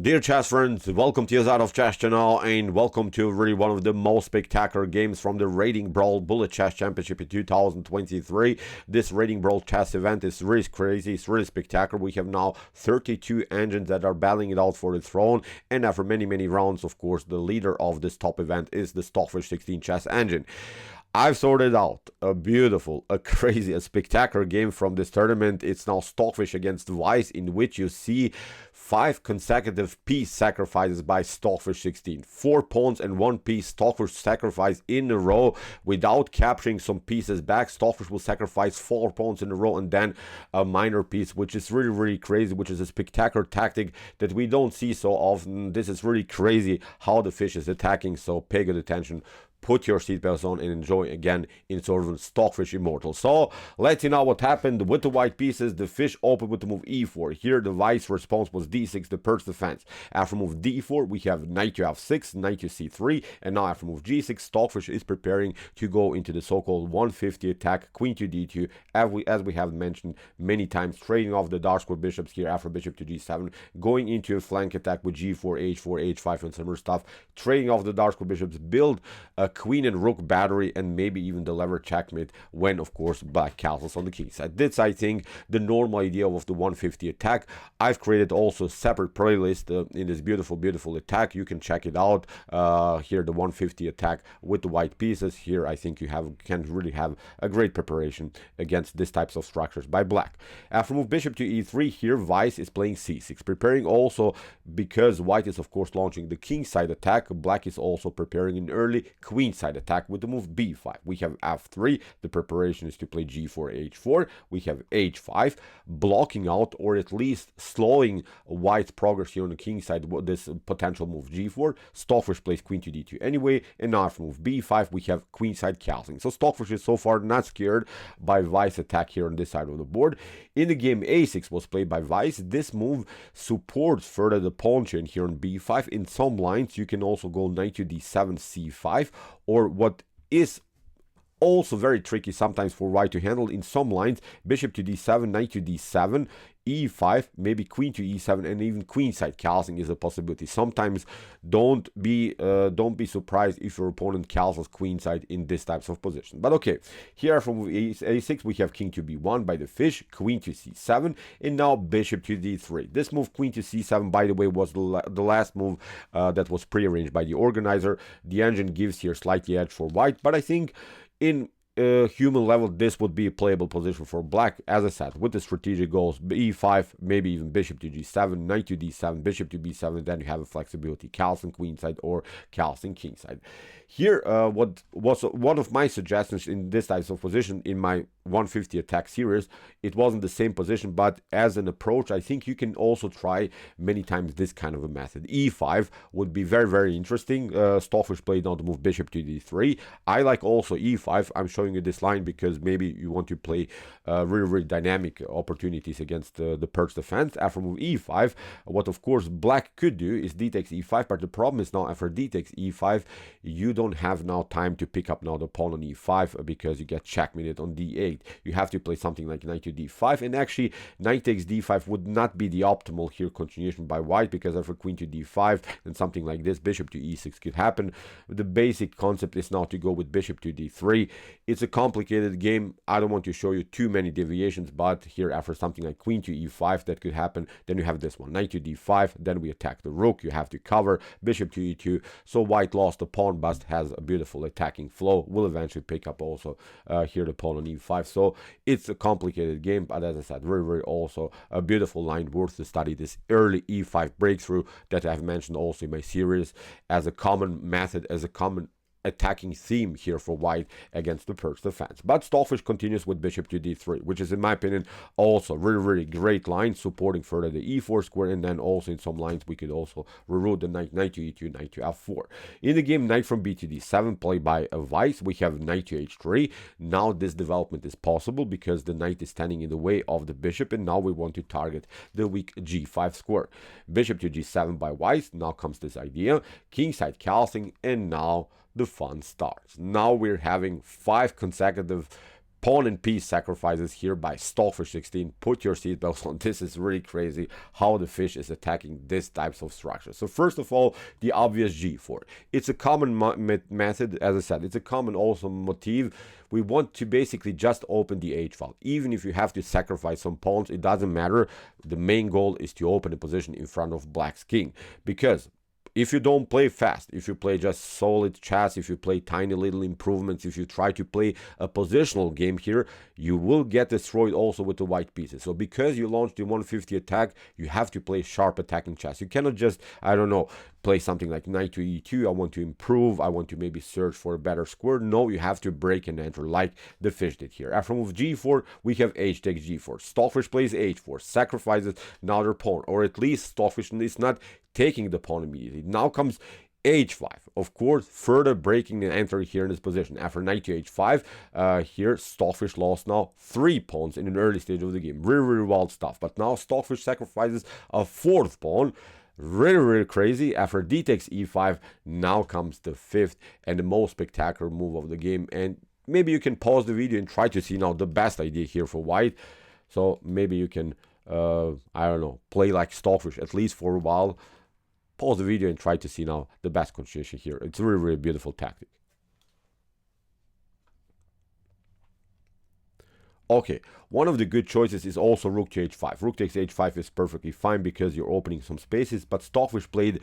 Dear chess friends, welcome to your Out of Chess channel and welcome to really one of the most spectacular games from the Rating Brawl Bullet Chess Championship in 2023. This Rating Brawl Chess event is really crazy, it's really spectacular. We have now 32 engines that are battling it out for the throne, and after many rounds, of course, the leader of this top event is the Stockfish 16 chess engine. I've sorted out a beautiful, a crazy, a spectacular game from this tournament. It's now Stockfish against Vice, in which you see 5 consecutive piece sacrifices by Stockfish 16. 4 pawns and 1 piece Stockfish sacrifice in a row without capturing some pieces back. Stockfish will sacrifice 4 pawns in a row and then a minor piece, which is really crazy, which is a spectacular tactic that we don't see so often. This is really crazy how the fish is attacking, so pay good attention. Put your seatbelts on and enjoy again in sort of Stockfish Immortal. So let's see now what happened with the white pieces. The fish opened with the move e4. Here the Vice response was d6, the Pirc Defense. After move d4 we have knight to f6, knight to c3, and now after move g6 Stockfish is preparing to go into the so-called 150 attack, queen to d2, as we have mentioned many times, trading off the dark square bishops here after bishop to g7, going into a flank attack with g4, h4, h5 and similar stuff, trading off the dark square bishops, build a queen and rook battery, and maybe even the lever checkmate when, of course, black castles on the king side. That's, I think, the normal idea of the 150 attack. I've created also a separate playlist in this beautiful attack. You can check it out. Here, the 150 attack with the white pieces. Here, I think you can really have a great preparation against these types of structures by black. After move bishop to e3, here Vice is playing c6, preparing also because white is, of course, launching the king side attack. Black is also preparing an early queen side attack with the move b5. We have f3. The preparation is to play g4, h4. We have h5, blocking out or at least slowing white's progress here on the king side with this potential move g4. Stockfish plays queen to d2 anyway, and now after move b5 we have queen side castling. So Stockfish is so far not scared by Vice attack here on this side of the board. In the game, a6 was played by Vice. This move supports further the pawn chain here on b5. In some lines you can also go knight to d7, c5, or what is also very tricky sometimes for white to handle in some lines, bishop to d7, knight to d7, e5, maybe queen to e7, and even queenside castling is a possibility. Sometimes don't be surprised if your opponent castles queenside in this types of position. But okay, here from a6 we have king to b1 by the fish, queen to c7, and now bishop to d3. This move queen to c7, by the way, was the last move that was prearranged by the organizer. The engine gives here slightly edge for white, but I think in human level this would be a playable position for black. As I said, with the strategic goals, e5, maybe even bishop to g7, knight to d7, bishop to b7, then you have a flexibility, castling queenside or castling kingside. Here what was one of my suggestions in this type of position in my 150 attack series, it wasn't the same position, but as an approach I think you can also try many times this kind of a method. e5 would be very interesting. Stockfish played now the move bishop to d3. I like also e5. I'm showing you this line because maybe you want to play really dynamic opportunities against the Pirc Defense. After move e5, what of course black could do is d takes e5, but the problem is now after d takes e5 you don't have now time to pick up now the pawn on e5 because you get checkmated on d8. You have to play something like knight to d5, and actually knight takes d5 would not be the optimal here continuation by white, because after queen to d5 and something like this, bishop to e6 could happen. The basic concept is now to go with bishop to d3. It's a complicated game. I don't want to show you too many deviations, but here after something like queen to e5 that could happen, then you have this one, knight to d5, then we attack the rook, you have to cover, bishop to e2, so white lost the pawn but has a beautiful attacking flow, will eventually pick up also here the pawn on e5. So it's a complicated game, but as I said, very also a beautiful line worth to study, this early e5 breakthrough that I've mentioned also in my series as a common method, as a common attacking theme here for white against the Pirc Defense. But Stockfish continues with bishop to d3, which is in my opinion also really great line, supporting further the e4 square, and then also in some lines we could also reroute the knight to e2, knight to f4. In the game, knight from b to d7 played by a Vice, we have knight to h3. Now this development is possible because the knight is standing in the way of the bishop, and now we want to target the weak g5 square. Bishop to g7 by Vice. Now comes this idea, kingside castling, and now the fun starts. Now we're having 5 consecutive Pawn and piece sacrifices here by Stockfish 16. Put your seatbelts on. This is really crazy how the fish is attacking these types of structures. So first of all, the obvious G4. It's a common method, as I said. It's a common also motif. We want to basically just open the H file. Even if you have to sacrifice some pawns, it doesn't matter. The main goal is to open a position in front of Black's king. Because if you don't play fast, if you play just solid chess, if you play tiny little improvements, if you try to play a positional game here, you will get destroyed also with the white pieces. So because you launched the 150 attack, you have to play sharp attacking chess. You cannot just, I don't know, play something like knight to e2, I want to improve, I want to maybe search for a better square. No, you have to break and enter like the fish did here. After move g4, we have h takes g4. Stockfish plays h4, sacrifices another pawn, or at least Stockfish is not taking the pawn immediately. Now comes h5, of course, further breaking and entering here in this position. After knight to h5, here Stockfish lost now 3 pawns in an early stage of the game. Really wild stuff. But now Stockfish sacrifices a 4th pawn. Really crazy. After d takes e5, now comes the 5th and the most spectacular move of the game. And maybe you can pause the video and try to see now the best idea here for white. So maybe you can, I don't know, play like Stockfish at least for a while. Pause the video and try to see now the best continuation here. It's a really beautiful tactic. Okay, one of the good choices is also rook to h5. Rook takes h5 is perfectly fine because you're opening some spaces, but Stockfish played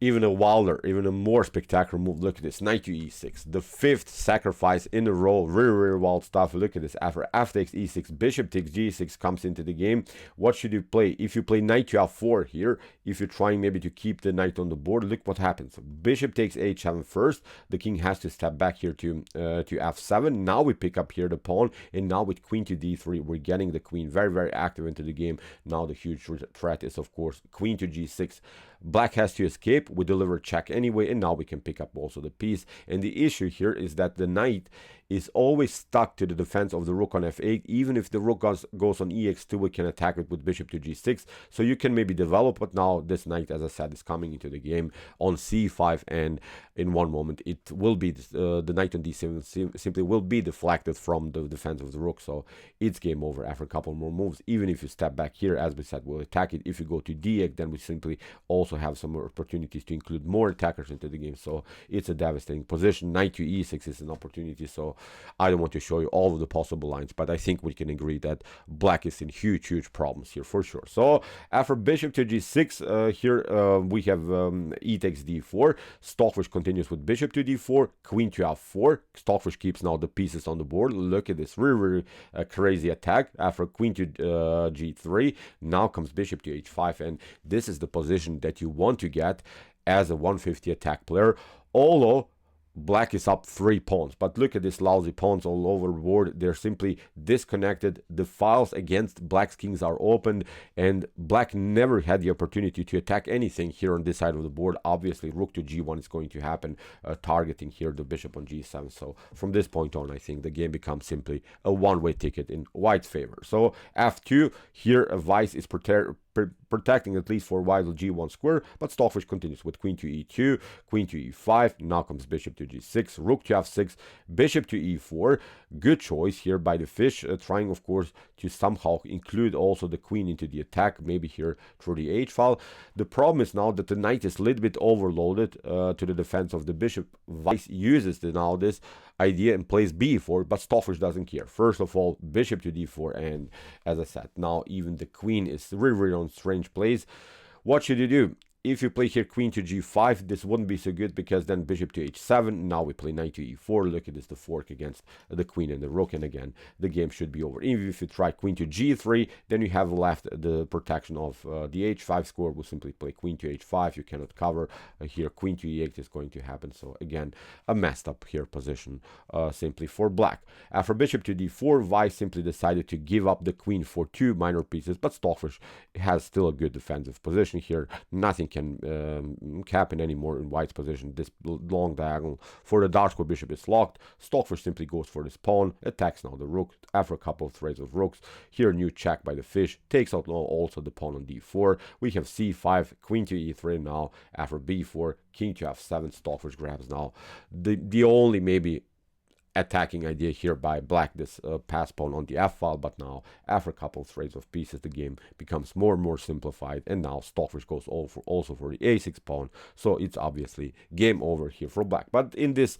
even a wilder, even a more spectacular move. Look at this, knight to e6, the 5th sacrifice in a row. Really wild stuff. Look at this. After f takes e6, bishop takes g6 comes into the game. What should you play? If you play knight to f4 here, if you're trying maybe to keep the knight on the board, look what happens. Bishop takes h7 first. The king has to step back here to f7. Now we pick up here the pawn, and now with queen to d3, we're getting the queen very active into the game. Now the huge threat is, of course, queen to g6. Black has to escape. We deliver check anyway, and now we can pick up also the piece. And the issue here is that the knight is always stuck to the defense of the rook on f8. Even if the rook goes on ex2, we can attack it with bishop to g6. So you can maybe develop, but now this knight, as I said, is coming into the game on c5, and in one moment it will be the knight on d7 simply will be deflected from the defense of the rook. So it's game over after a couple more moves. Even if you step back here, as we said, we'll attack it. If you go to d8, then we simply also have some more opportunities to include more attackers into the game. So it's a devastating position. Knight to e6 is an opportunity. So I don't want to show you all of the possible lines, but I think we can agree that Black is in huge problems here for sure. So after bishop to g6, here we have e takes d4. Stockfish continues with bishop to d4, queen to f4. Stockfish keeps now the pieces on the board. Look at this really crazy attack. After queen to g3, now comes bishop to h5, and this is the position that you want to get as a 150 attack player. Although Black is up 3 pawns, but look at this lousy pawns all over the board. They're simply disconnected. The files against Black's kings are opened, and Black never had the opportunity to attack anything here on this side of the board. Obviously, rook to g1 is going to happen, targeting here the bishop on g7. So from this point on, I think the game becomes simply a one-way ticket in White's favor. So f2, here Vice is protecting at least for white g1 square, but Stockfish continues with queen to e2, queen to e5. Now comes bishop to g6, rook to f6, bishop to e4. Good choice here by the fish, trying of course to somehow include also the queen into the attack, maybe here through the h file. The problem is now that the knight is a little bit overloaded to the defense of the bishop. Vice uses now this idea and plays b4, but Stockfish doesn't care. First of all, bishop to d4, and as I said, now even the queen is really on strange plays. What should you do? If you play here queen to g5, this wouldn't be so good, because then bishop to h7. Now we play knight to e4. Look at this, the fork against the queen and the rook, and again the game should be over. Even if you try queen to g3, then you have left the protection of the h5 score. We'll simply play queen to h5. You cannot cover here. Queen to e8 is going to happen. So again, a messed up here position simply for Black. After bishop to d4, Vice simply decided to give up the queen for 2 minor pieces, but Stockfish has still a good defensive position here. Nothing can happen anymore in White's position. This long diagonal for the dark square bishop is locked. Stockfish simply goes for this pawn, attacks now the rook after a couple of threads of rooks. Here new check by the fish, takes out now also the pawn on d4. We have c5, queen to e3 now. After b4, king to f7, Stockfish grabs now the only maybe attacking idea here by black, this pass pawn on the f file, but now after a couple of trades of pieces the game becomes more and more simplified, and now Stockfish goes also for the a6 pawn, so it's obviously game over here for black. But in this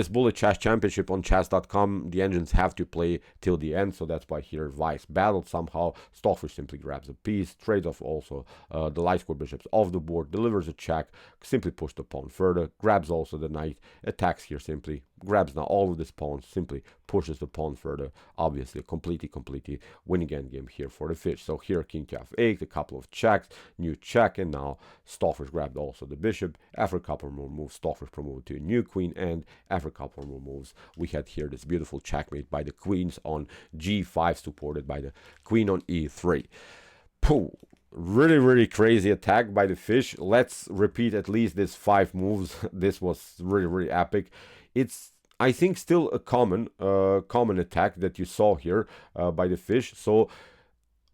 bullet chess championship on chess.com, the engines have to play till the end, so that's why here Weiss battled somehow. Stockfish simply grabs a piece, trades off also the light square bishops off the board, delivers a check, simply push the pawn further, grabs also the knight, attacks here simply, grabs now all of this pawns, simply pushes the pawn further. Obviously completely winning endgame here for the fish. So here king Kf8, a couple of checks, new check, and now Stockfish grabbed also the bishop. After a couple more moves, Stockfish promoted to a new queen, and after a couple more moves we had here this beautiful checkmate by the queens on g5, supported by the queen on e3. Pooh. Really crazy attack by the fish. Let's repeat at least these 5 moves. This was really epic. It's, I think, still a common attack that you saw here by the fish. So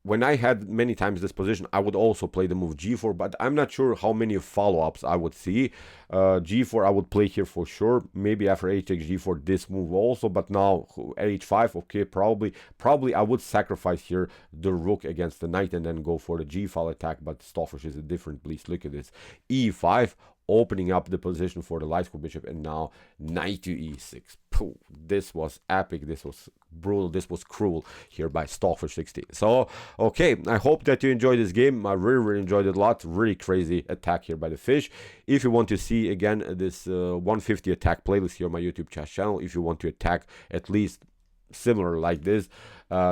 when I had many times this position, I would also play the move g4, but I'm not sure how many follow-ups I would see. G4 I would play here for sure, maybe after h takes g4 this move also, but now h5, okay, probably I would sacrifice here the rook against the knight and then go for the g-file attack, but Stockfish is a different beast. Look at this, e5, opening up the position for the light square bishop, and now knight to e6. Pooh, this was epic, this was brutal, this was cruel here by Stockfish 16. So okay, I hope that you enjoyed this game. I really enjoyed it a lot. Really crazy attack here by the fish. If you want to see again this 150 attack playlist here on my YouTube chess channel, if you want to attack at least similar like this,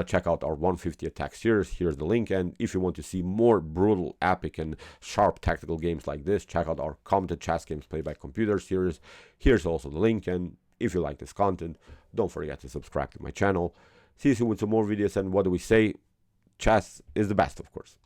check out our 150 attack series. Here's the link. And if you want to see more brutal, epic and sharp tactical games like this, check out our commented chess games played by computer series. Here's also the link. And if you like this content, don't forget to subscribe to my channel. See you soon with some more videos, and what do we say? Chess is the best, of course.